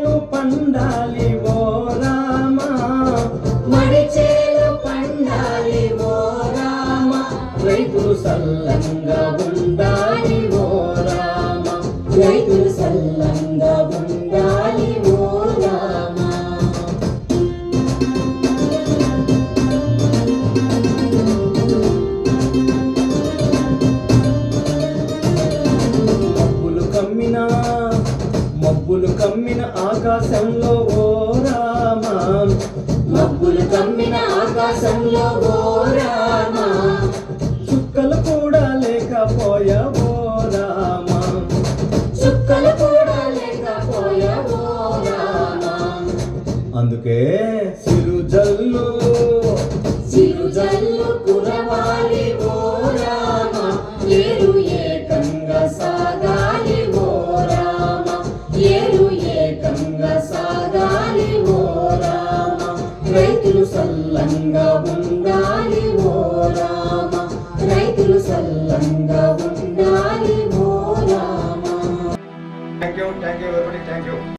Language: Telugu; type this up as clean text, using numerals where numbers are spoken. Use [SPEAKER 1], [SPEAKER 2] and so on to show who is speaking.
[SPEAKER 1] చేలు పండాలి ఓ రామ,
[SPEAKER 2] మడి చేలు పండాలి ఓ రామ,
[SPEAKER 1] రైతులు సల్లంగా ఉండాలి ఓ రామ,
[SPEAKER 2] రైతులు సల్లంగా ఉండాలి ఓ రామ.
[SPEAKER 1] మబ్బులు కమ్మిన ఆకాశంలో ఓ రామ,
[SPEAKER 2] మబ్బులు కమ్మిన ఆకాశంలో ఓ రామ,
[SPEAKER 1] చుక్కలు కూడా లేకపోయా ఓ రామ,
[SPEAKER 2] చుక్కలు కూడా లేకపోయా ఓ రామ.
[SPEAKER 1] అందుకే చిరుజల్లు
[SPEAKER 2] చిరుజల్లు కురవాలి ఓ రామ, ఏరు ఏకంగా సాగాలి ఓ రామ, ఏరు ఏకంగా సాగాలి ఓ రామ, రైతులు సల్లంగా ఉండాలి.